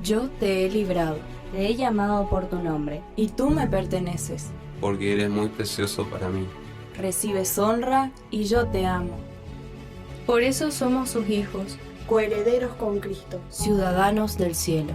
Yo te he librado, Te he llamado por tu nombre. y tú me perteneces. porque eres muy precioso para mí. Recibes honra y yo te amo. Por eso somos sus hijos. Coherederos con Cristo. Ciudadanos del cielo.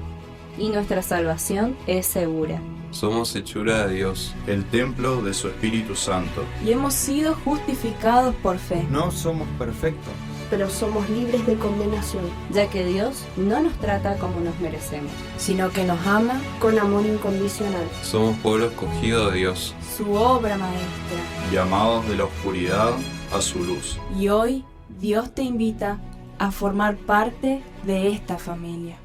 Y nuestra salvación es segura. Somos hechura de Dios. el templo de su Espíritu Santo. Y hemos sido justificados por fe. No somos perfectos, Pero somos libres de condenación, Ya que Dios no nos trata como nos merecemos. Sino que nos ama, con amor incondicional. Somos pueblo escogido de Dios. su obra maestra. Llamados de la oscuridad a su luz. Y hoy Dios te invita a formar parte de esta familia.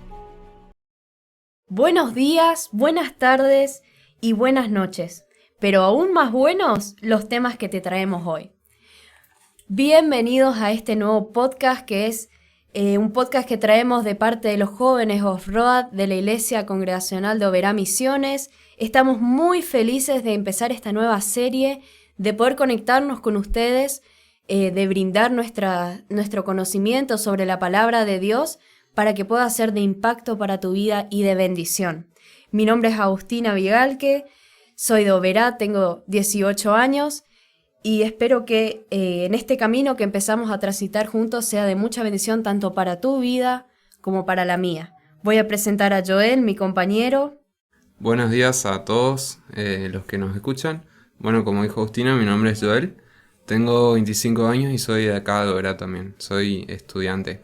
Buenos días, buenas tardes y buenas noches. Pero aún más buenos los temas que te traemos hoy. Bienvenidos a este nuevo podcast que es un podcast que traemos de parte de los jóvenes Off-Road de la Iglesia Congregacional de Oberá Misiones. Estamos muy felices de empezar esta nueva serie, de poder conectarnos con ustedes, de brindar nuestro conocimiento sobre la palabra de Dios para que pueda ser de impacto para tu vida y de bendición. Mi nombre es Agustina Vigalque, soy de Oberá, tengo 18 años y espero que en este camino que empezamos a transitar juntos sea de mucha bendición tanto para tu vida como para la mía. Voy a presentar a Joel, mi compañero. Buenos días a todos los que nos escuchan. Bueno, como dijo Agustina, mi nombre es Joel. Tengo 25 años y soy de acá de Oberá también. Soy estudiante.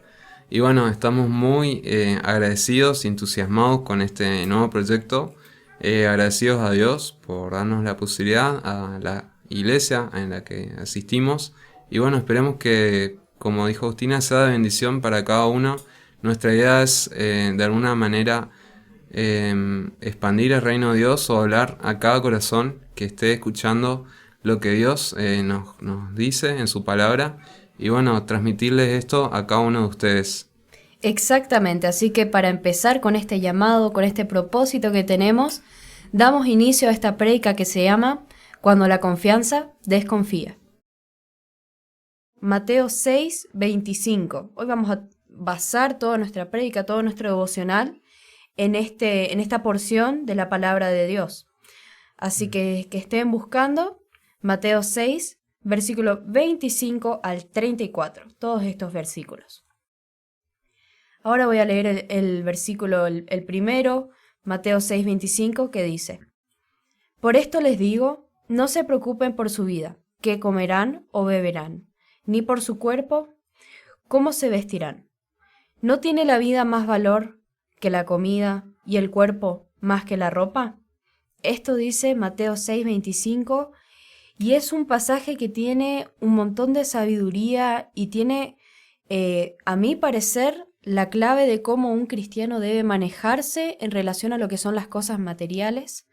Y bueno, estamos muy agradecidos y entusiasmados con este nuevo proyecto. Agradecidos a Dios por darnos la posibilidad, a la iglesia en la que asistimos. Y bueno, esperemos que, como dijo Agustina, sea de bendición para cada uno. Nuestra idea es, de alguna manera, expandir el reino de Dios o hablar a cada corazón que esté escuchando lo que Dios nos dice en su palabra. Y bueno, transmitirles esto a cada uno de ustedes. Exactamente, así que para empezar con este llamado, con este propósito que tenemos, damos inicio a esta prédica que se llama Cuando la confianza desconfía. Mateo 6, 25. Hoy vamos a basar toda nuestra prédica, todo nuestro devocional en esta porción de la palabra de Dios. Así que estén buscando Mateo 6, versículo 25 al 34, todos estos versículos. Ahora voy a leer el versículo, el primero, Mateo 6, 25, que dice: Por esto les digo, no se preocupen por su vida, qué comerán o beberán, ni por su cuerpo, cómo se vestirán. ¿No tiene la vida más valor que la comida y el cuerpo más que la ropa? Esto dice Mateo 6, 25, y es un pasaje que tiene un montón de sabiduría y tiene, a mi parecer, la clave de cómo un cristiano debe manejarse en relación a lo que son las cosas materiales,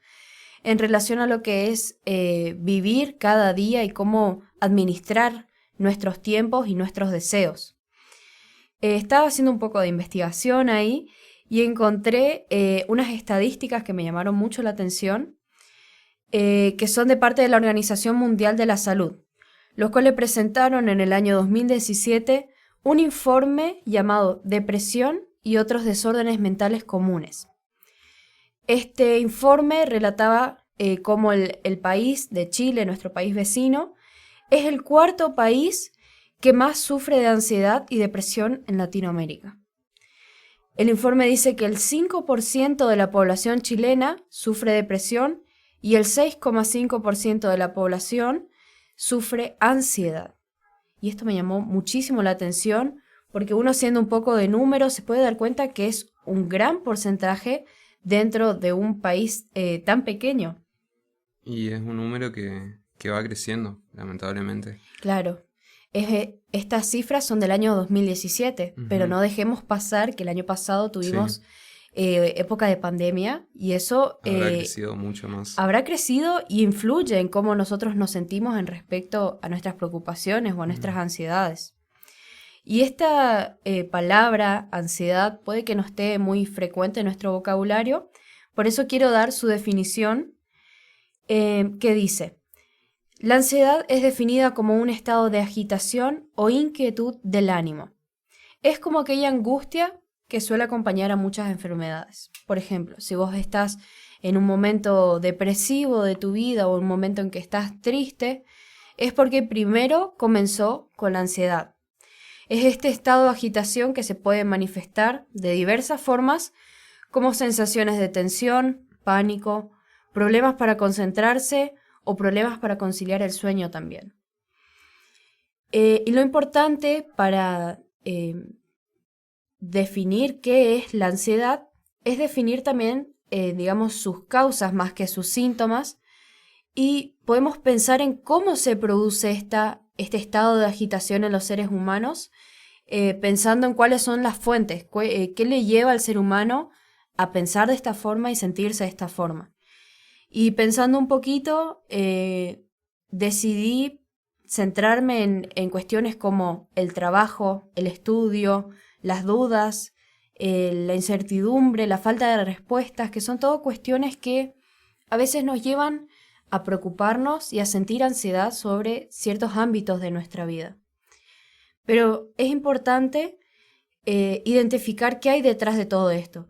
en relación a lo que es vivir cada día y cómo administrar nuestros tiempos y nuestros deseos. Estaba haciendo un poco de investigación ahí y encontré unas estadísticas que me llamaron mucho la atención, que son de parte de la Organización Mundial de la Salud, los cuales presentaron en el año 2017 un informe llamado Depresión y otros desórdenes mentales comunes. Este informe relataba cómo el país de Chile, nuestro país vecino, es el cuarto país que más sufre de ansiedad y depresión en Latinoamérica. El informe dice que el 5% de la población chilena sufre depresión y el 6,5% de la población sufre ansiedad. Y esto me llamó muchísimo la atención porque uno, haciendo un poco de números, se puede dar cuenta que es un gran porcentaje dentro de un país tan pequeño. Y es un número que va creciendo, lamentablemente. Claro, estas cifras son del año 2017, pero no dejemos pasar que el año pasado tuvimos época de pandemia y eso Habrá crecido mucho más. habrá crecido y influye en cómo nosotros nos sentimos en respecto a nuestras preocupaciones o a nuestras ansiedades. Y esta palabra, ansiedad, puede que no esté muy frecuente en nuestro vocabulario, por eso quiero dar su definición, que dice: la ansiedad es definida como un estado de agitación o inquietud del ánimo. Es como aquella angustia que suele acompañar a muchas enfermedades. Por ejemplo, si vos estás en un momento depresivo de tu vida o un momento en que estás triste, es porque primero comenzó con la ansiedad. Es este estado de agitación que se puede manifestar de diversas formas, como sensaciones de tensión, pánico, problemas para concentrarse o problemas para conciliar el sueño también. Y lo importante para definir qué es la ansiedad es definir también, sus causas más que sus síntomas, y podemos pensar en cómo se produce este estado de agitación en los seres humanos, pensando en cuáles son las fuentes, qué le lleva al ser humano a pensar de esta forma y sentirse de esta forma. Y pensando un poquito, decidí centrarme en cuestiones como el trabajo, el estudio, las dudas, la incertidumbre, la falta de respuestas, que son todo cuestiones que a veces nos llevan a preocuparnos y a sentir ansiedad sobre ciertos ámbitos de nuestra vida. Pero es importante identificar qué hay detrás de todo esto,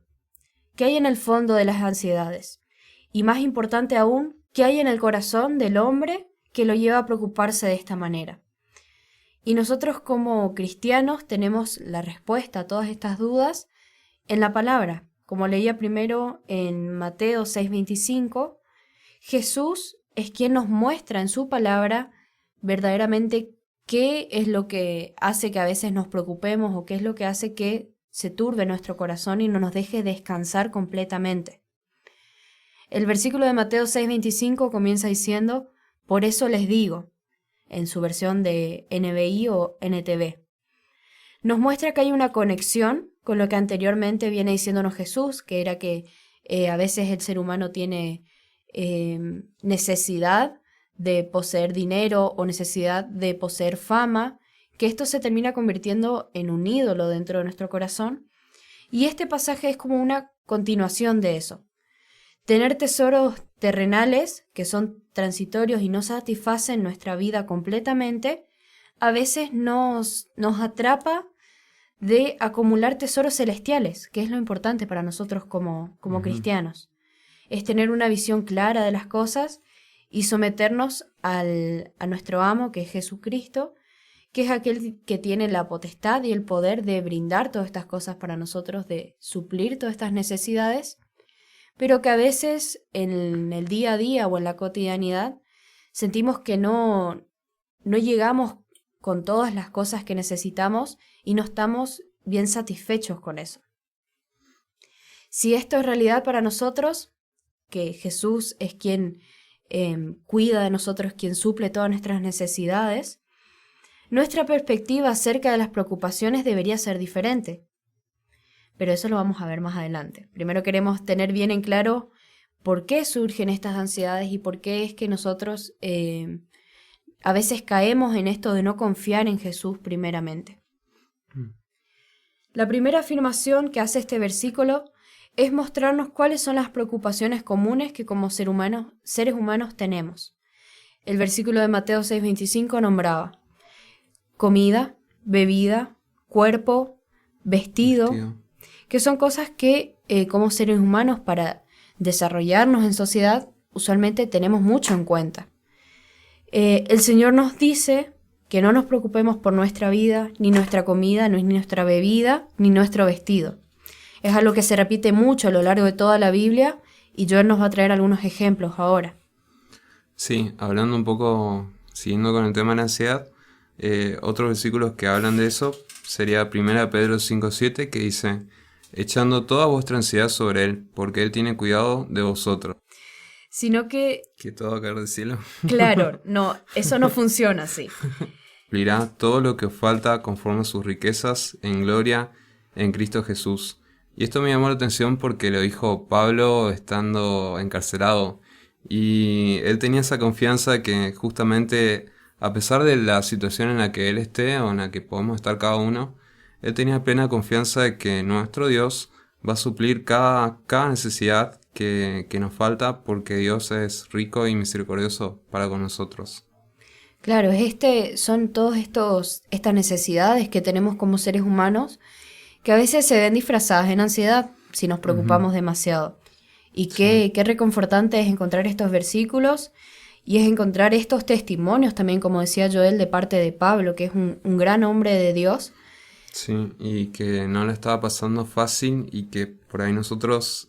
qué hay en el fondo de las ansiedades, y más importante aún, qué hay en el corazón del hombre que lo lleva a preocuparse de esta manera. Y nosotros como cristianos tenemos la respuesta a todas estas dudas en la palabra. Como leía primero en Mateo 6:25, Jesús es quien nos muestra en su palabra verdaderamente qué es lo que hace que a veces nos preocupemos o qué es lo que hace que se turbe nuestro corazón y no nos deje descansar completamente. El versículo de Mateo 6:25 comienza diciendo: por eso les digo, en su versión de NBI o NTV. Nos muestra que hay una conexión con lo que anteriormente viene diciéndonos Jesús, que era que a veces el ser humano tiene necesidad de poseer dinero o necesidad de poseer fama, que esto se termina convirtiendo en un ídolo dentro de nuestro corazón. Y este pasaje es como una continuación de eso. Tener tesoros terrenales que son transitorios y no satisfacen nuestra vida completamente, a veces nos atrapa de acumular tesoros celestiales, que es lo importante para nosotros como cristianos. Es tener una visión clara de las cosas y someternos a nuestro amo, que es Jesucristo, que es aquel que tiene la potestad y el poder de brindar todas estas cosas para nosotros, de suplir todas estas necesidades, pero que a veces en el día a día o en la cotidianidad sentimos que no llegamos con todas las cosas que necesitamos y no estamos bien satisfechos con eso. Si esto es realidad para nosotros, que Jesús es quien cuida de nosotros, quien suple todas nuestras necesidades, nuestra perspectiva acerca de las preocupaciones debería ser diferente. Pero eso lo vamos a ver más adelante. Primero queremos tener bien en claro por qué surgen estas ansiedades y por qué es que nosotros a veces caemos en esto de no confiar en Jesús primeramente. La primera afirmación que hace este versículo es mostrarnos cuáles son las preocupaciones comunes que como seres humanos tenemos. El versículo de Mateo 6:25 nombraba comida, bebida, cuerpo, vestido, que son cosas que como seres humanos para desarrollarnos en sociedad usualmente tenemos mucho en cuenta. El Señor nos dice que no nos preocupemos por nuestra vida, ni nuestra comida, ni nuestra bebida, ni nuestro vestido. Es algo que se repite mucho a lo largo de toda la Biblia y Joel nos va a traer algunos ejemplos ahora. Sí, hablando un poco, siguiendo con el tema de la ansiedad, otros versículos que hablan de eso sería 1 Pedro 5:7, que dice: echando toda vuestra ansiedad sobre Él, porque Él tiene cuidado de vosotros. Sino que todo va a caer del cielo. Claro, no, eso no funciona así. Suplirá todo lo que os falta conforme a sus riquezas en gloria en Cristo Jesús. Y esto me llamó la atención porque lo dijo Pablo estando encarcelado. Y él tenía esa confianza que justamente, a pesar de la situación en la que él esté o en la que podemos estar cada uno, él tenía plena confianza de que nuestro Dios va a suplir cada necesidad que nos falta, porque Dios es rico y misericordioso para con nosotros. Claro, son todas estas necesidades que tenemos como seres humanos que a veces se ven disfrazadas en ansiedad si nos preocupamos demasiado. Y qué reconfortante es encontrar estos versículos y es encontrar estos testimonios también, como decía Joel, de parte de Pablo, que es un gran hombre de Dios. Sí, y que no le estaba pasando fácil y que por ahí nosotros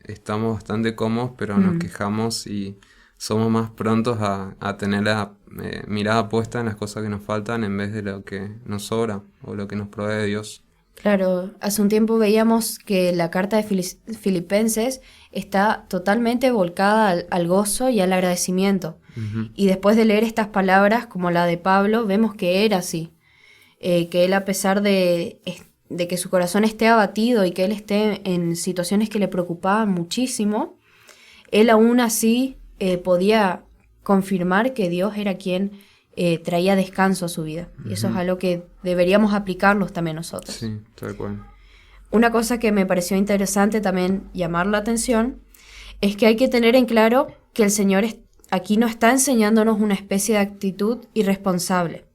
estamos bastante cómodos, pero nos quejamos y somos más prontos a tener la mirada puesta en las cosas que nos faltan en vez de lo que nos sobra o lo que nos provee Dios. Claro, hace un tiempo veíamos que la carta de Filipenses está totalmente volcada al gozo y al agradecimiento. Y después de leer estas palabras, como la de Pablo, vemos que era así. Que él, a pesar de que su corazón esté abatido y que él esté en situaciones que le preocupaban muchísimo, él aún así podía confirmar que Dios era quien traía descanso a su vida. Y eso es algo que deberíamos aplicarlos también nosotros. Sí, tal cual. Una cosa que me pareció interesante también llamar la atención es que hay que tener en claro que el Señor aquí no está enseñándonos una especie de actitud irresponsable.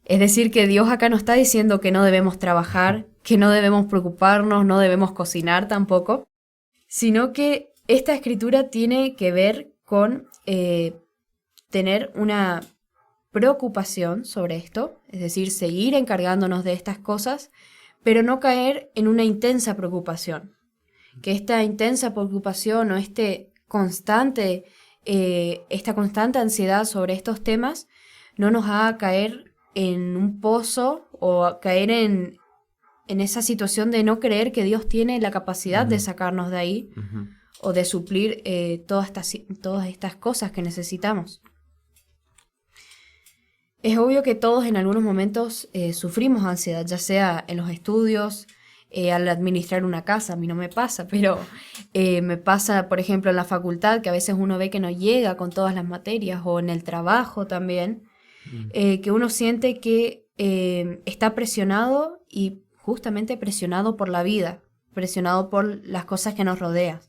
Es decir, que Dios acá no está diciendo que no debemos trabajar, que no debemos preocuparnos, no debemos cocinar tampoco, sino que esta escritura tiene que ver con tener una preocupación sobre esto, es decir, seguir encargándonos de estas cosas, pero no caer en una intensa preocupación. Que esta intensa preocupación o esta constante ansiedad sobre estos temas no nos haga caer en un pozo o a caer en esa situación de no creer que Dios tiene la capacidad de sacarnos de ahí o de suplir todas estas cosas que necesitamos. Es obvio que todos en algunos momentos sufrimos ansiedad, ya sea en los estudios, al administrar una casa. A mí no me pasa, pero me pasa, por ejemplo, en la facultad, que a veces uno ve que no llega con todas las materias, o en el trabajo también, que uno siente que está presionado y justamente presionado por la vida, presionado por las cosas que nos rodean.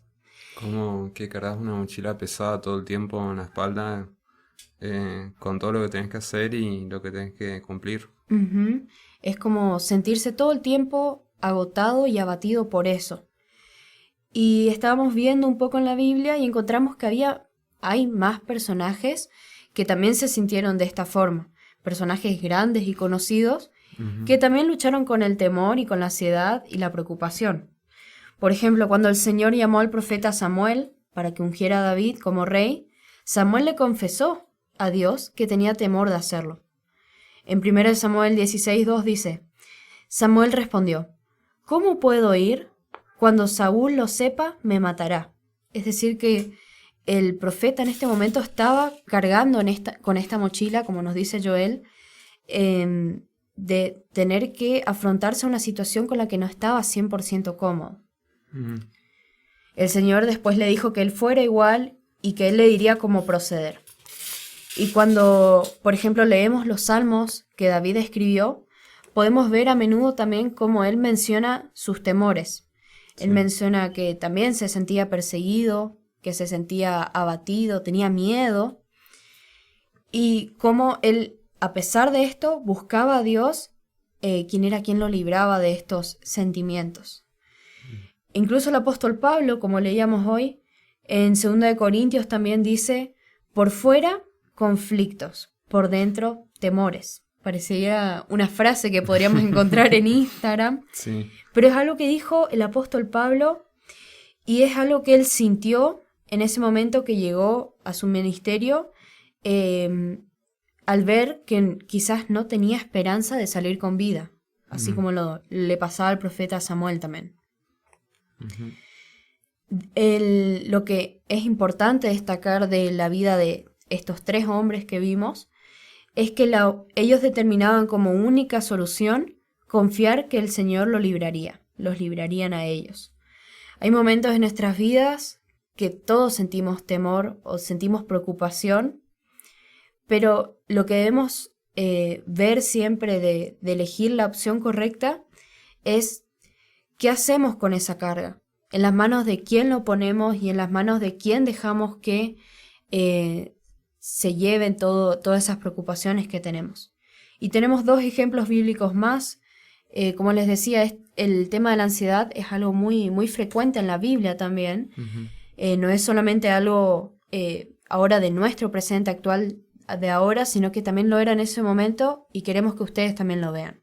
Como que cargas una mochila pesada todo el tiempo en la espalda, con todo lo que tenés que hacer y lo que tenés que cumplir. Es como sentirse todo el tiempo agotado y abatido por eso. Y estábamos viendo un poco en la Biblia y encontramos que hay más personajes que también se sintieron de esta forma. Personajes grandes y conocidos que también lucharon con el temor y con la ansiedad y la preocupación. Por ejemplo, cuando el Señor llamó al profeta Samuel para que ungiera a David como rey, Samuel le confesó a Dios que tenía temor de hacerlo. En 1 Samuel 16:2 dice: Samuel respondió: ¿Cómo puedo ir? Cuando Saúl lo sepa, me matará. Es decir, que el profeta en este momento estaba cargando con esta mochila, como nos dice Joel, de tener que afrontarse a una situación con la que no estaba 100% cómodo. El Señor después le dijo que él fuera igual y que él le diría cómo proceder. Y cuando, por ejemplo, leemos los salmos que David escribió, podemos ver a menudo también cómo él menciona sus temores. Sí. Él menciona que también se sentía perseguido, que se sentía abatido, tenía miedo, y cómo él, a pesar de esto, buscaba a Dios, quien era quien lo libraba de estos sentimientos. Incluso el apóstol Pablo, como leíamos hoy, en 2 Corintios también dice: por fuera, conflictos, por dentro, temores. Parecería una frase que podríamos encontrar en Instagram, sí. Pero es algo que dijo el apóstol Pablo y es algo que él sintió en ese momento que llegó a su ministerio, al ver que quizás no tenía esperanza de salir con vida, así como le pasaba al profeta Samuel también. Lo que es importante destacar de la vida de estos tres hombres que vimos es que ellos determinaban como única solución confiar que el Señor los librarían a ellos. Hay momentos en nuestras vidas que todos sentimos temor o sentimos preocupación, pero lo que debemos ver siempre de elegir la opción correcta es qué hacemos con esa carga, en las manos de quién lo ponemos y en las manos de quién dejamos que se lleven todas esas preocupaciones que tenemos. Y tenemos dos ejemplos bíblicos más Como les decía, el tema de la ansiedad es algo muy, muy frecuente en la Biblia también. No es solamente algo ahora de nuestro presente actual de ahora, sino que también lo era en ese momento y queremos que ustedes también lo vean.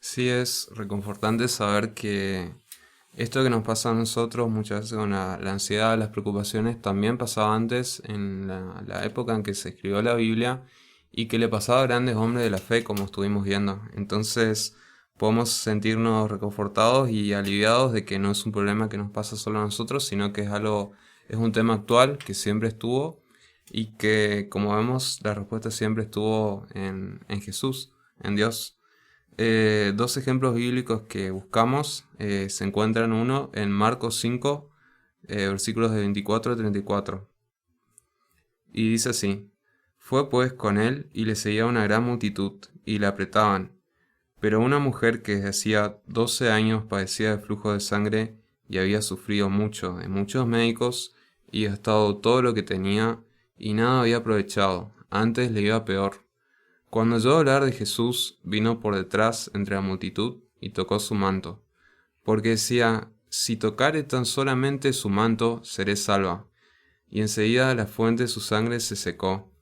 Sí, es reconfortante saber que esto que nos pasa a nosotros muchas veces con la ansiedad, las preocupaciones, también pasaba antes en la época en que se escribió la Biblia y que le pasaba a grandes hombres de la fe, como estuvimos viendo. Entonces podemos sentirnos reconfortados y aliviados de que no es un problema que nos pasa solo a nosotros, sino que es un tema actual que siempre estuvo y que, como vemos, la respuesta siempre estuvo en Jesús, en Dios. Dos ejemplos bíblicos que buscamos se encuentran uno en Marcos 5, versículos de 24 a 34. Y dice así: Fue pues con él y le seguía una gran multitud, y le apretaban. Pero una mujer que desde hacía 12 años padecía de flujo de sangre y había sufrido mucho de muchos médicos y gastado todo lo que tenía, y nada había aprovechado, antes le iba peor. Cuando oyó hablar de Jesús, vino por detrás entre la multitud y tocó su manto, porque decía: si tocare tan solamente su manto, seré salva. Y enseguida la fuente de su sangre se secó,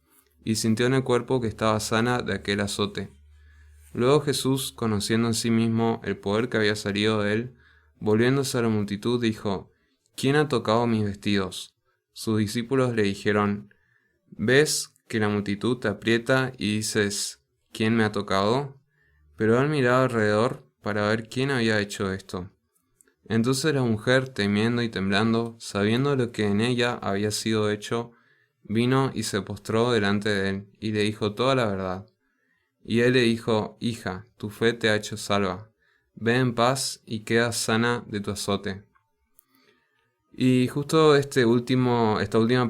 y sintió en el cuerpo que estaba sana de aquel azote. Luego Jesús, conociendo en sí mismo el poder que había salido de él, volviéndose a la multitud, dijo: ¿Quién ha tocado mis vestidos? Sus discípulos le dijeron: ¿Ves que la multitud te aprieta y dices: ¿quién me ha tocado? Pero él miraba alrededor para ver quién había hecho esto. Entonces la mujer, temiendo y temblando, sabiendo lo que en ella había sido hecho, vino y se postró delante de él, y le dijo toda la verdad. Y él le dijo: hija, tu fe te ha hecho salva. Ve en paz y queda sana de tu azote. Y justo esta última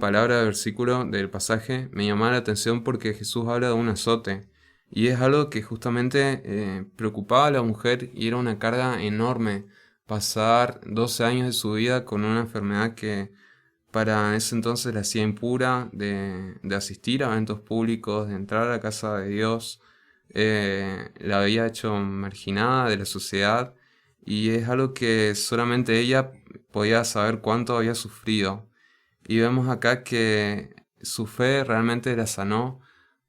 palabra del versículo del pasaje me llamaba la atención porque Jesús habla de un azote. Y es algo que justamente preocupaba a la mujer y era una carga enorme pasar 12 años de su vida con una enfermedad que para ese entonces la hacía impura de asistir a eventos públicos, de entrar a la casa de Dios. La había hecho marginada de la sociedad y es algo que solamente ella podía saber cuánto había sufrido. Y vemos acá que su fe realmente la sanó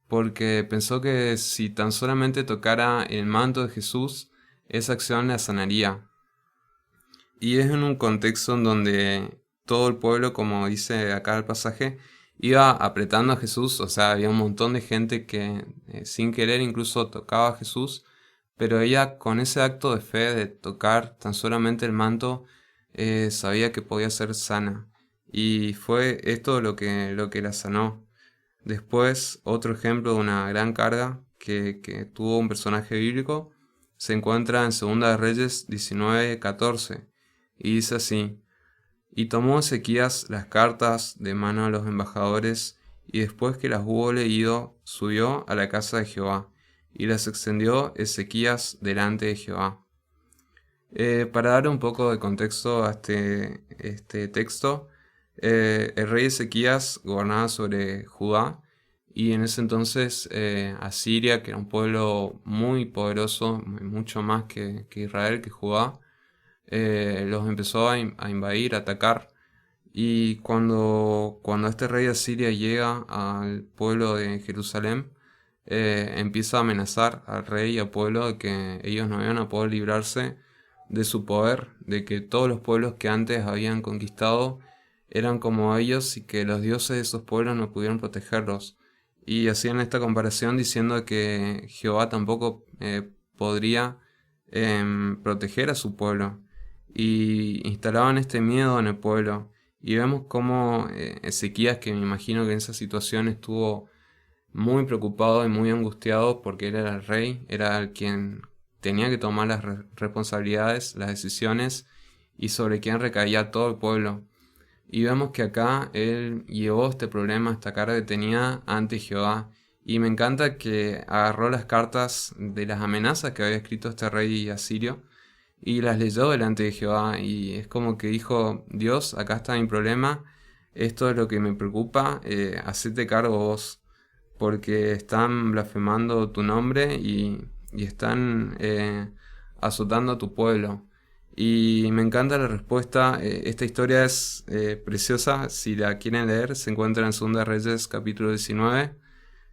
porque pensó que si tan solamente tocara el manto de Jesús, esa acción la sanaría. Y es en un contexto en donde todo el pueblo, como dice acá el pasaje, iba apretando a Jesús. O sea, había un montón de gente que sin querer incluso tocaba a Jesús, pero ella con ese acto de fe de tocar tan solamente el manto, sabía que podía ser sana. Y fue esto lo que la sanó. Después, otro ejemplo de una gran carga que tuvo un personaje bíblico se encuentra en 2 Reyes 19:14 y dice así: Y tomó Ezequías las cartas de mano de los embajadores, y después que las hubo leído, subió a la casa de Jehová, y las extendió Ezequías delante de Jehová. Para dar un poco de contexto a este texto, el rey Ezequías gobernaba sobre Judá, y en ese entonces Asiria, que era un pueblo muy poderoso, mucho más que Israel, que Judá, los empezó a invadir, a atacar. Y cuando este rey de Asiria llega al pueblo de Jerusalén, empieza a amenazar al rey y al pueblo de que ellos no iban a poder librarse de su poder, de que todos los pueblos que antes habían conquistado eran como ellos y que los dioses de esos pueblos no pudieron protegerlos. Y hacían esta comparación diciendo que Jehová tampoco podría proteger a su pueblo. Y instalaban este miedo en el pueblo. Y vemos cómo Ezequías, que me imagino que en esa situación estuvo muy preocupado y muy angustiado porque él era el rey, era el quien tenía que tomar las responsabilidades, las decisiones y sobre quien recaía todo el pueblo. Y vemos que acá él llevó este problema, esta carga que tenía ante Jehová. Y me encanta que agarró las cartas de las amenazas que había escrito este rey asirio y las leyó delante de Jehová. Y es como que dijo: Dios, acá está mi problema, esto es lo que me preocupa, hacete cargo vos, porque están blasfemando tu nombre y están azotando a tu pueblo. Y me encanta la respuesta. Esta historia es preciosa. Si la quieren leer, se encuentra en 2 Reyes capítulo 19.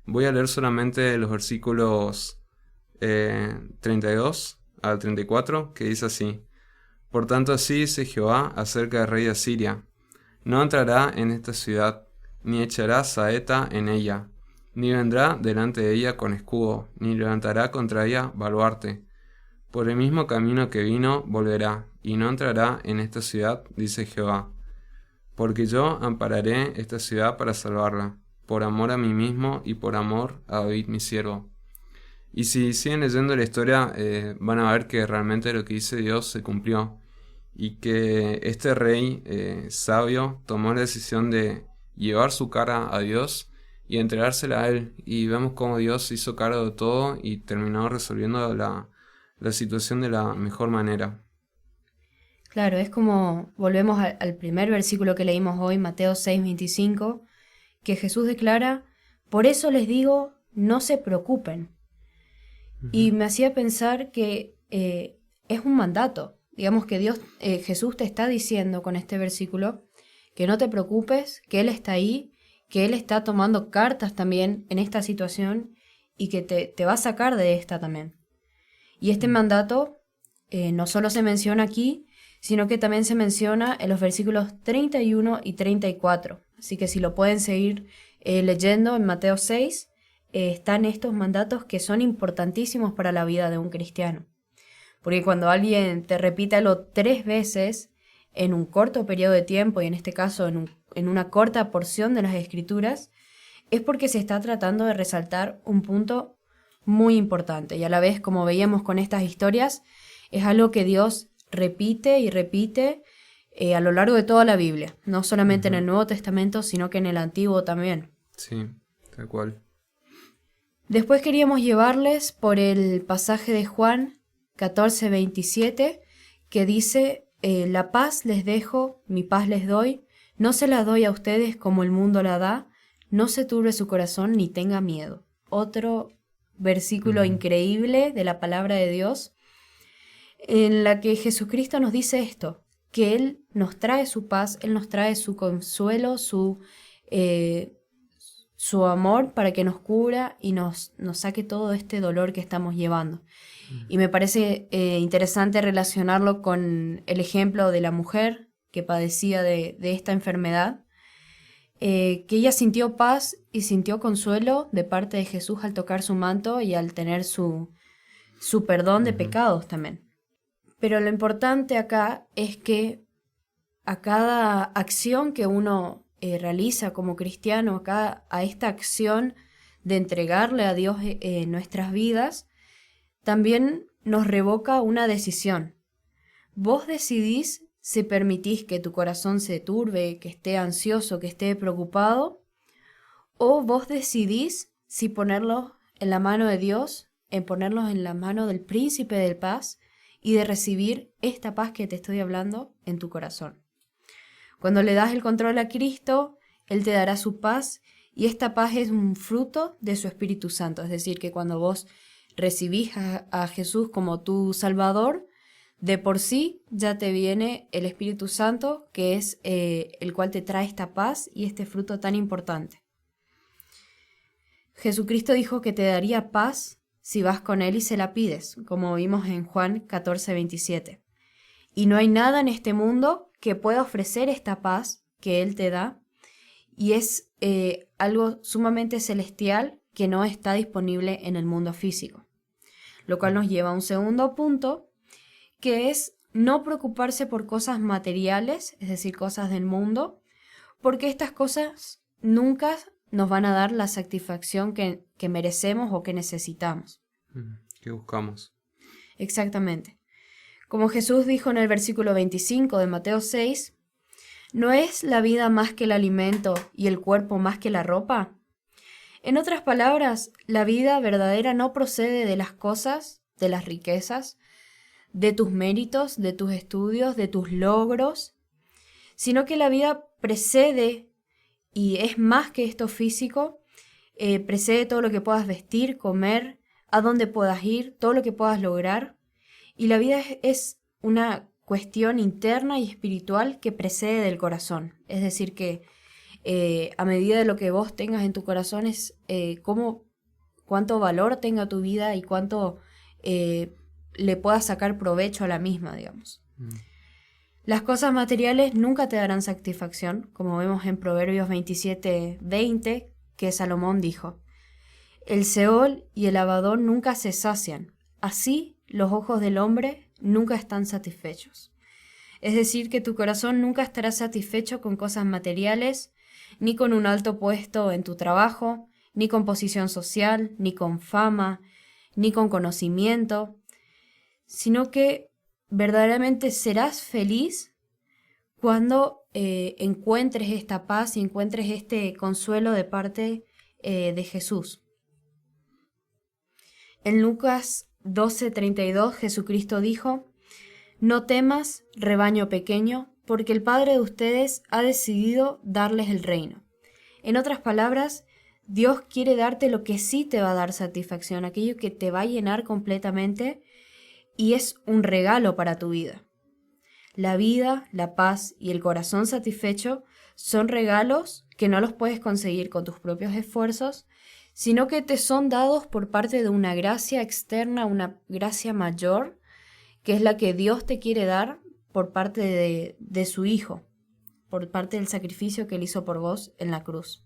Voy a leer solamente los versículos 32 al 34, que dice así: Por tanto así dice Jehová acerca del rey de Asiria: No entrará en esta ciudad, ni echará saeta en ella, ni vendrá delante de ella con escudo, ni levantará contra ella baluarte. Por el mismo camino que vino volverá, y no entrará en esta ciudad, dice Jehová. Porque yo ampararé esta ciudad para salvarla, por amor a mí mismo y por amor a David mi siervo. Y si siguen leyendo la historia, van a ver que realmente lo que dice Dios se cumplió, y que este rey sabio tomó la decisión de llevar su cara a Dios y entregársela a él, y vemos cómo Dios hizo cargo de todo y terminó resolviendo la situación de la mejor manera. Claro, es como volvemos al primer versículo que leímos hoy, Mateo 6:25, que Jesús declara: por eso les digo, no se preocupen. Y me hacía pensar que es un mandato. Digamos que Jesús te está diciendo con este versículo que no te preocupes, que Él está ahí, que Él está tomando cartas también en esta situación y que te va a sacar de esta también. Y este mandato no solo se menciona aquí, sino que también se menciona en los versículos 31 y 34. Así que si lo pueden seguir leyendo en Mateo 6, están estos mandatos que son importantísimos para la vida de un cristiano. Porque cuando alguien te repite algo 3 veces en un corto periodo de tiempo, y en este caso en una corta porción de las Escrituras, es porque se está tratando de resaltar un punto muy importante. Y a la vez, como veíamos con estas historias, es algo que Dios repite y repite a lo largo de toda la Biblia. No solamente en el Nuevo Testamento, sino que en el Antiguo también. Sí, tal cual. Después queríamos llevarles por el pasaje de Juan 14:27, que dice: la paz les dejo, mi paz les doy, no se la doy a ustedes como el mundo la da, no se turbe su corazón ni tenga miedo. Otro versículo increíble de la palabra de Dios, en la que Jesucristo nos dice esto, que Él nos trae su paz, Él nos trae su consuelo, su amor para que nos cubra y nos saque todo este dolor que estamos llevando. Y me parece interesante relacionarlo con el ejemplo de la mujer que padecía de esta enfermedad, que ella sintió paz y sintió consuelo de parte de Jesús al tocar su manto y al tener su perdón de pecados también. Pero lo importante acá es que a cada acción que uno realiza como cristiano, a esta acción de entregarle a Dios nuestras vidas, también nos revoca una decisión. Vos decidís si permitís que tu corazón se turbe, que esté ansioso, que esté preocupado, o vos decidís si ponerlos en la mano de Dios, en ponerlos en la mano del príncipe de paz y de recibir esta paz que te estoy hablando en tu corazón. Cuando le das el control a Cristo, Él te dará su paz, y esta paz es un fruto de su Espíritu Santo. Es decir, que cuando vos recibís a Jesús como tu Salvador, de por sí ya te viene el Espíritu Santo, que es el cual te trae esta paz y este fruto tan importante. Jesucristo dijo que te daría paz si vas con Él y se la pides, como vimos en Juan 14:27. Y no hay nada en este mundo que pueda ofrecer esta paz que Él te da, y es algo sumamente celestial que no está disponible en el mundo físico. Lo cual nos lleva a un segundo punto, que es no preocuparse por cosas materiales, es decir, cosas del mundo, porque estas cosas nunca nos van a dar la satisfacción que merecemos o que necesitamos. ¿Qué buscamos? Exactamente. Como Jesús dijo en el versículo 25 de Mateo 6, ¿no es la vida más que el alimento y el cuerpo más que la ropa? En otras palabras, la vida verdadera no procede de las cosas, de las riquezas, de tus méritos, de tus estudios, de tus logros, sino que la vida precede y es más que esto físico, precede todo lo que puedas vestir, comer, a dónde puedas ir, todo lo que puedas lograr, Y la vida es una cuestión interna y espiritual que precede del corazón. Es decir, que a medida de lo que vos tengas en tu corazón es cuánto valor tenga tu vida y cuánto le puedas sacar provecho a la misma, digamos. Las cosas materiales nunca te darán satisfacción, como vemos en Proverbios 27:20, que Salomón dijo: el Seol y el Abadón nunca se sacian, así los ojos del hombre nunca están satisfechos. Es decir, que tu corazón nunca estará satisfecho con cosas materiales, ni con un alto puesto en tu trabajo, ni con posición social, ni con fama, ni con conocimiento, sino que verdaderamente serás feliz cuando encuentres esta paz y encuentres este consuelo de parte de Jesús. En Lucas 12:32 Jesucristo dijo: no temas, rebaño pequeño, porque el Padre de ustedes ha decidido darles el reino. En otras palabras, Dios quiere darte lo que sí te va a dar satisfacción, aquello que te va a llenar completamente y es un regalo para tu vida. La vida, la paz y el corazón satisfecho son regalos que no los puedes conseguir con tus propios esfuerzos, sino que te son dados por parte de una gracia externa, una gracia mayor, que es la que Dios te quiere dar por parte de su Hijo, por parte del sacrificio que Él hizo por vos en la cruz.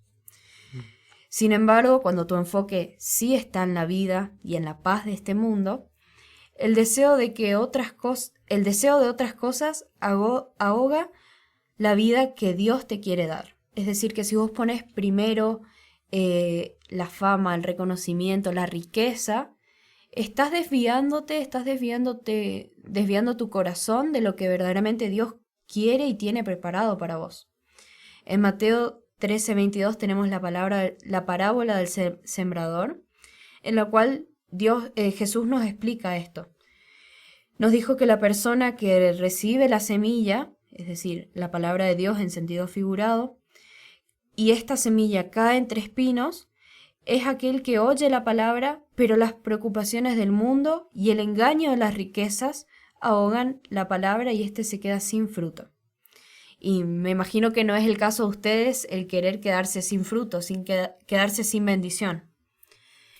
Sin embargo, cuando tu enfoque sí está en la vida y en la paz de este mundo, el deseo de otras cosas ahoga la vida que Dios te quiere dar. Es decir, que si vos pones primero la fama, el reconocimiento, la riqueza, estás desviando tu corazón de lo que verdaderamente Dios quiere y tiene preparado para vos. En Mateo 13:22 tenemos la parábola del sembrador, en la cual Jesús nos explica esto. Nos dijo que la persona que recibe la semilla, es decir, la palabra de Dios en sentido figurado, y esta semilla cae entre espinos, es aquel que oye la palabra, pero las preocupaciones del mundo y el engaño de las riquezas ahogan la palabra y éste se queda sin fruto. Y me imagino que no es el caso de ustedes el querer quedarse sin fruto, quedarse sin bendición.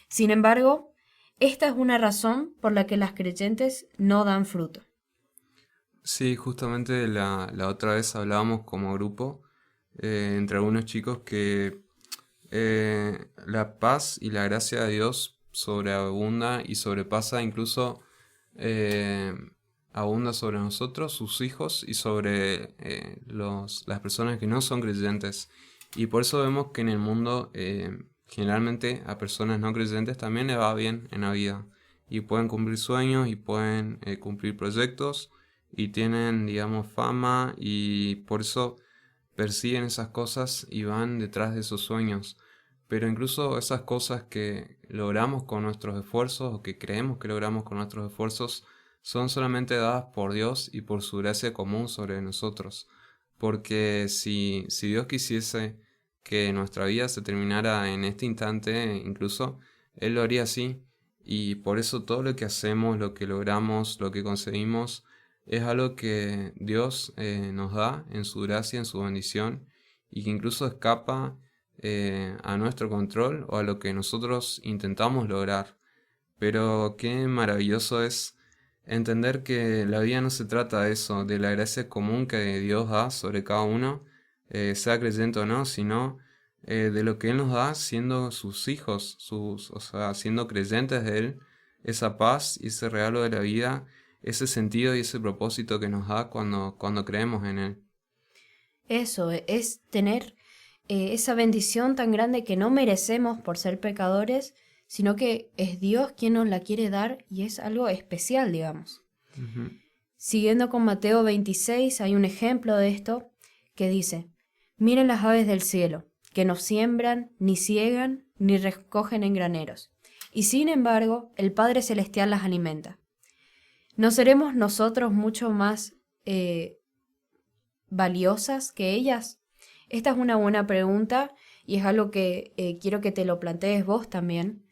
Sin embargo, esta es una razón por la que las creyentes no dan fruto. Sí, justamente la otra vez hablábamos como grupo entre algunos chicos que la paz y la gracia de Dios sobreabunda y sobrepasa incluso abunda sobre nosotros, sus hijos y sobre las personas que no son creyentes. Y por eso vemos que en el mundo generalmente a personas no creyentes también les va bien en la vida y pueden cumplir sueños y pueden cumplir proyectos y tienen, digamos, fama y por eso persiguen esas cosas y van detrás de esos sueños. Pero incluso esas cosas que logramos con nuestros esfuerzos o que creemos que logramos con nuestros esfuerzos son solamente dadas por Dios y por su gracia común sobre nosotros. Porque si Dios quisiese que nuestra vida se terminara en este instante, incluso, Él lo haría así. Y por eso todo lo que hacemos, lo que logramos, lo que conseguimos, es algo que Dios nos da en su gracia, en su bendición, y que incluso escapa a nuestro control o a lo que nosotros intentamos lograr. Pero qué maravilloso es entender que la vida no se trata de eso, de la gracia común que Dios da sobre cada uno, sea creyente o no, sino de lo que Él nos da siendo sus hijos, o sea, siendo creyentes de Él, esa paz y ese regalo de la vida, ese sentido y ese propósito que nos da cuando creemos en Él. Eso es tener esa bendición tan grande que no merecemos por ser pecadores, sino que es Dios quien nos la quiere dar y es algo especial, digamos. Uh-huh. Siguiendo con Mateo 26, hay un ejemplo de esto que dice: miren las aves del cielo, que no siembran, ni ciegan, ni recogen en graneros, y sin embargo el Padre Celestial las alimenta. ¿No seremos nosotros mucho más valiosas que ellas? Esta es una buena pregunta y es algo que quiero que te lo plantees vos también.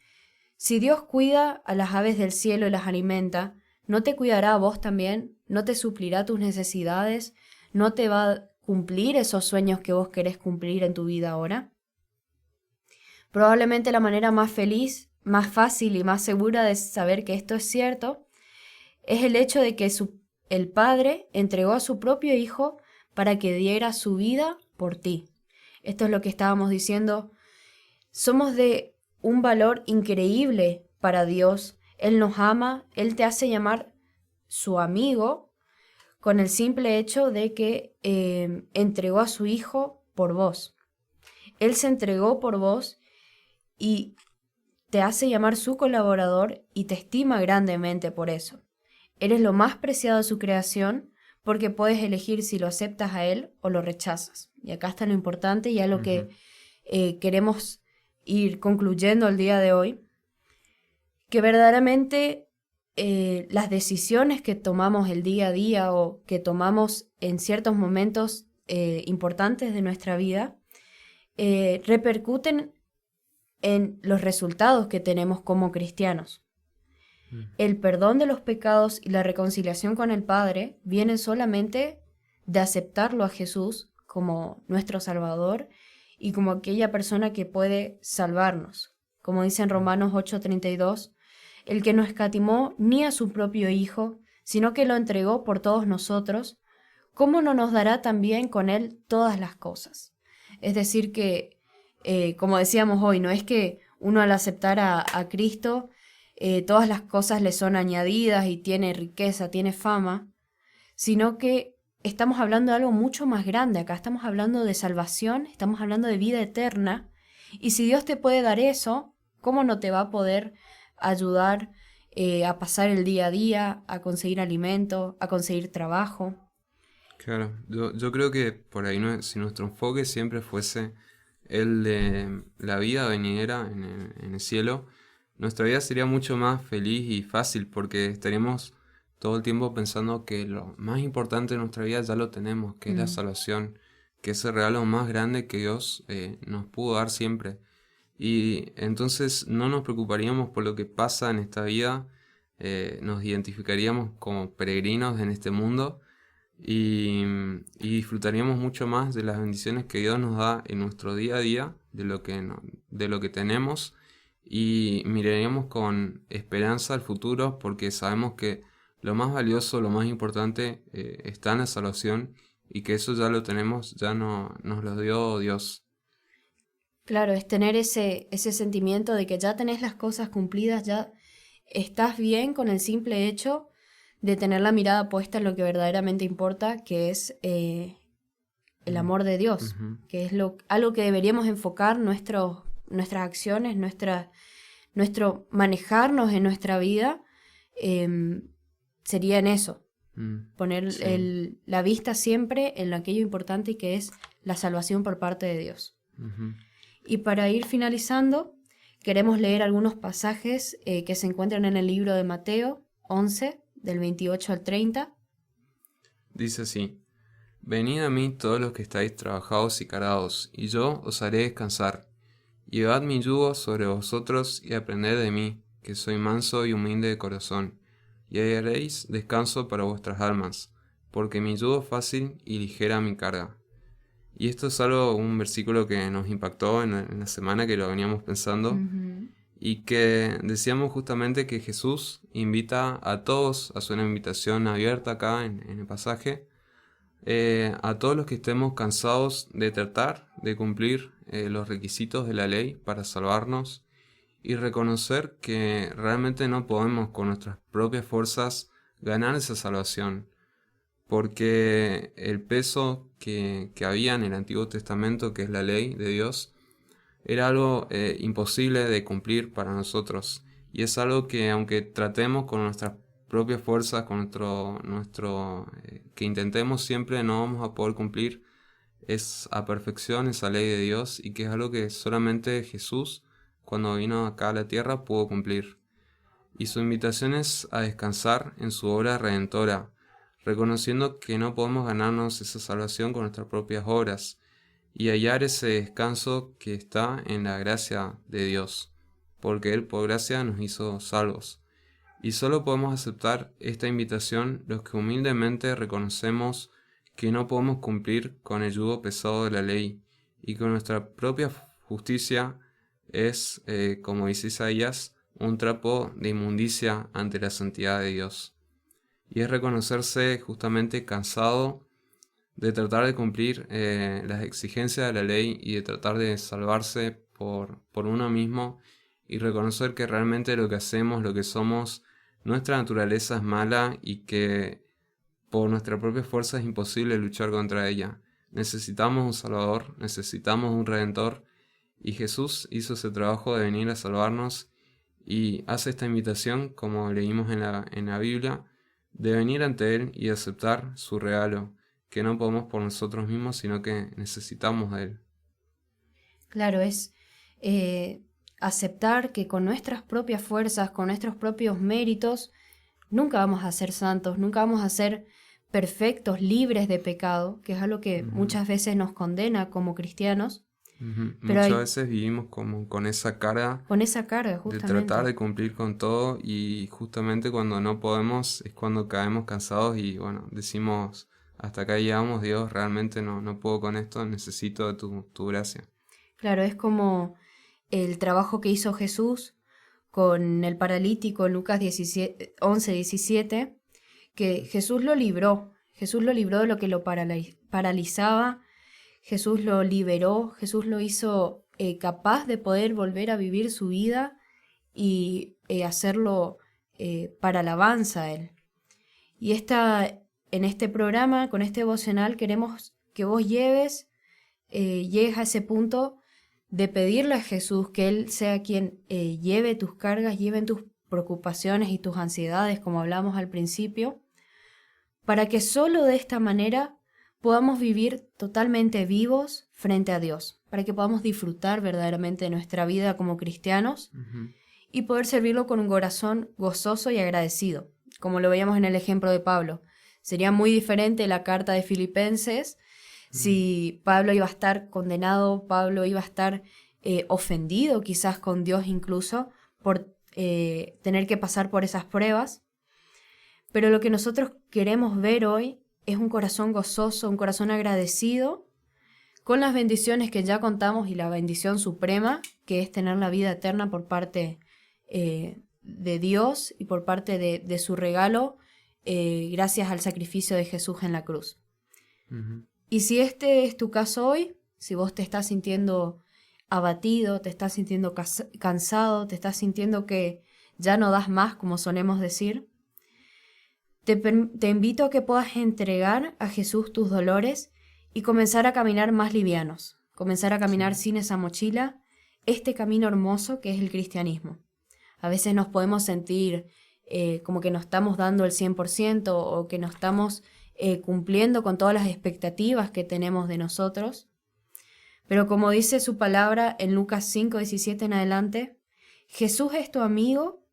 Si Dios cuida a las aves del cielo y las alimenta, ¿no te cuidará a vos también? ¿No te suplirá tus necesidades? ¿No te va a cumplir esos sueños que vos querés cumplir en tu vida ahora? Probablemente la manera más feliz, más fácil y más segura de saber que esto es cierto es el hecho de que el Padre entregó a su propio Hijo para que diera su vida por ti. Esto es lo que estábamos diciendo. Somos de un valor increíble para Dios. Él nos ama, Él te hace llamar su amigo con el simple hecho de que entregó a su Hijo por vos. Él se entregó por vos y te hace llamar su colaborador y te estima grandemente por eso. Eres lo más preciado de su creación porque puedes elegir si lo aceptas a Él o lo rechazas. Y acá está lo importante y a lo que queremos ir concluyendo el día de hoy, que verdaderamente las decisiones que tomamos el día a día o que tomamos en ciertos momentos importantes de nuestra vida repercuten en los resultados que tenemos como cristianos. El perdón de los pecados y la reconciliación con el Padre vienen solamente de aceptarlo a Jesús como nuestro Salvador y como aquella persona que puede salvarnos. Como dice en Romanos 8:32, el que no escatimó ni a su propio Hijo, sino que lo entregó por todos nosotros, ¿cómo no nos dará también con Él todas las cosas? Es decir que, como decíamos hoy, no es que uno al aceptar a Cristo todas las cosas le son añadidas y tiene riqueza, tiene fama, sino que estamos hablando de algo mucho más grande. Acá estamos hablando de salvación, estamos hablando de vida eterna, y si Dios te puede dar eso, ¿cómo no te va a poder ayudar a pasar el día a día, a conseguir alimento, a conseguir trabajo? Claro, yo creo que por ahí si nuestro enfoque siempre fuese el de la vida venidera en el cielo, nuestra vida sería mucho más feliz y fácil porque estaríamos todo el tiempo pensando que lo más importante de nuestra vida ya lo tenemos, que es la salvación, que es el regalo más grande que Dios nos pudo dar siempre. Y entonces no nos preocuparíamos por lo que pasa en esta vida, nos identificaríamos como peregrinos en este mundo y disfrutaríamos mucho más de las bendiciones que Dios nos da en nuestro día a día, de lo que tenemos. Y miraríamos con esperanza al futuro porque sabemos que lo más valioso, lo más importante está en la salvación y que eso ya lo tenemos, ya nos lo dio Dios. Claro, es tener ese sentimiento de que ya tenés las cosas cumplidas, ya estás bien con el simple hecho de tener la mirada puesta en lo que verdaderamente importa, que es el amor de Dios, que es algo que deberíamos enfocar nuestras acciones, nuestro manejarnos en nuestra vida, sería en eso. Poner la vista siempre en aquello importante que es la salvación por parte de Dios. Y para ir finalizando, queremos leer algunos pasajes que se encuentran en el libro de Mateo 11, del 28 al 30. Dice así: Venid a mí todos los que estáis trabajados y cargados, y yo os haré descansar. Llevad mi yugo sobre vosotros y aprended de mí, que soy manso y humilde de corazón, y hallaréis descanso para vuestras almas, porque mi yugo es fácil y ligera mi carga. Y esto es un versículo que nos impactó en la semana que lo veníamos pensando, y que decíamos justamente que Jesús invita a todos, hace una invitación abierta acá en el pasaje, a todos los que estemos cansados de tratar de cumplir los requisitos de la ley para salvarnos y reconocer que realmente no podemos con nuestras propias fuerzas ganar esa salvación, porque el peso que había en el Antiguo Testamento, que es la ley de Dios, era algo imposible de cumplir para nosotros, y es algo que aunque tratemos con nuestras propias fuerzas, con que intentemos, siempre no vamos a poder cumplir a perfección esa ley de Dios, y que es algo que solamente Jesús, cuando vino acá a la tierra, pudo cumplir. Y su invitación es a descansar en su obra redentora, reconociendo que no podemos ganarnos esa salvación con nuestras propias obras, y hallar ese descanso que está en la gracia de Dios, porque Él por gracia nos hizo salvos. Y solo podemos aceptar esta invitación los que humildemente reconocemos que no podemos cumplir con el yugo pesado de la ley y que nuestra propia justicia es, como dice Isaías, un trapo de inmundicia ante la santidad de Dios. Y es reconocerse justamente cansado de tratar de cumplir las exigencias de la ley y de tratar de salvarse por uno mismo y reconocer que realmente lo que hacemos, lo que somos, nuestra naturaleza es mala y que por nuestra propia fuerza es imposible luchar contra ella. Necesitamos un Salvador, necesitamos un Redentor, y Jesús hizo ese trabajo de venir a salvarnos y hace esta invitación, como leímos en la Biblia, de venir ante Él y aceptar su regalo, que no podemos por nosotros mismos, sino que necesitamos de Él. Claro, es aceptar que con nuestras propias fuerzas, con nuestros propios méritos, nunca vamos a ser santos, nunca vamos a ser perfectos, libres de pecado, que es algo que muchas veces nos condena como cristianos. Pero Muchas veces vivimos como con esa carga carga, de justamente. tratar de cumplir con todo, y justamente cuando no podemos es cuando caemos cansados y bueno, decimos, hasta acá llegamos, Dios, realmente no puedo con esto, necesito de tu gracia. Claro, es como el trabajo que hizo Jesús con el paralítico en Lucas 11:17, que Jesús lo libró de lo que lo paralizaba, Jesús lo liberó, Jesús lo hizo capaz de poder volver a vivir su vida y hacerlo para alabanza a Él. Y en este programa, con este devocional, queremos que vos llegues a ese punto de pedirle a Jesús que Él sea quien lleve tus cargas, lleve tus preocupaciones y tus ansiedades, como hablamos al principio, para que solo de esta manera podamos vivir totalmente vivos frente a Dios, para que podamos disfrutar verdaderamente de nuestra vida como cristianos y poder servirlo con un corazón gozoso y agradecido, como lo veíamos en el ejemplo de Pablo. Sería muy diferente la carta de Filipenses si Pablo iba a estar condenado, Pablo iba a estar ofendido quizás con Dios incluso por tener que pasar por esas pruebas. Pero lo que nosotros queremos ver hoy es un corazón gozoso, un corazón agradecido con las bendiciones que ya contamos y la bendición suprema, que es tener la vida eterna por parte de Dios y por parte de su regalo, gracias al sacrificio de Jesús en la cruz. Y si este es tu caso hoy, si vos te estás sintiendo abatido, te estás sintiendo cansado, te estás sintiendo que ya no das más, como solemos decir, te invito a que puedas entregar a Jesús tus dolores y comenzar a caminar más livianos, comenzar a caminar sin esa mochila, este camino hermoso que es el cristianismo. A veces nos podemos sentir como que no estamos dando el 100% o que no estamos cumpliendo con todas las expectativas que tenemos de nosotros. Pero como dice su palabra en Lucas 5:17 en adelante, Jesús es tu amigo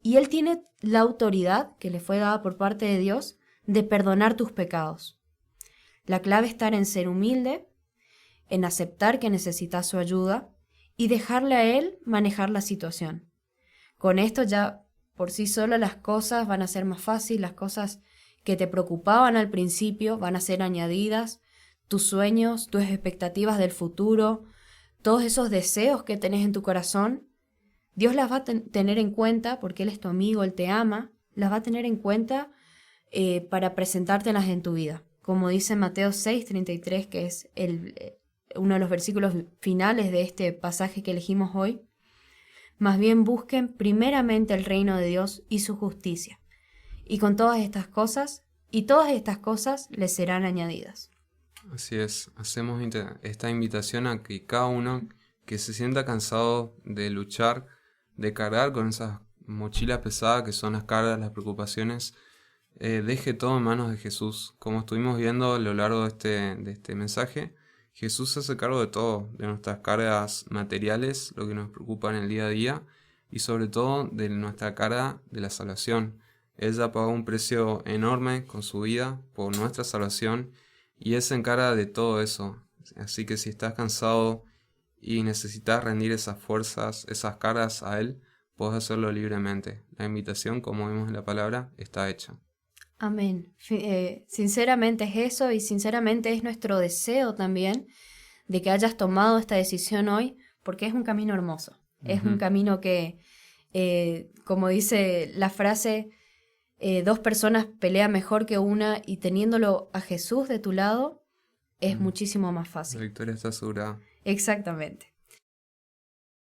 y Él tiene la autoridad que le fue dada por parte de Dios de perdonar tus pecados. La clave está en ser humilde, en aceptar que necesitas su ayuda y dejarle a Él manejar la situación. Con esto ya por sí solas las cosas van a ser más fáciles, las cosas que te preocupaban al principio van a ser añadidas, tus sueños, tus expectativas del futuro, todos esos deseos que tenés en tu corazón, Dios las va a tener en cuenta porque Él es tu amigo, Él te ama, las va a tener en cuenta para presentártelas en tu vida. Como dice Mateo 6:33, que es uno de los versículos finales de este pasaje que elegimos hoy, más bien busquen primeramente el reino de Dios y su justicia, y con todas estas cosas les serán añadidas. Así es, hacemos esta invitación a que cada uno que se sienta cansado de luchar, de cargar con esas mochilas pesadas que son las cargas, las preocupaciones, deje todo en manos de Jesús. Como estuvimos viendo a lo largo de este mensaje, Jesús se hace cargo de todo, de nuestras cargas materiales, lo que nos preocupa en el día a día, y sobre todo de nuestra carga de la salvación. Él ya pagó un precio enorme con su vida por nuestra salvación, y Él se encarga de todo eso. Así que si estás cansado y necesitas rendir esas fuerzas, esas cargas a Él, podés hacerlo libremente. La invitación, como vemos en la palabra, está hecha. Amén. Sinceramente es eso, y sinceramente es nuestro deseo también de que hayas tomado esta decisión hoy, porque es un camino hermoso. Es un camino que, como dice la frase, dos personas pelean mejor que una, y teniéndolo a Jesús de tu lado es muchísimo más La fácil. victoria está asegurada. Exactamente.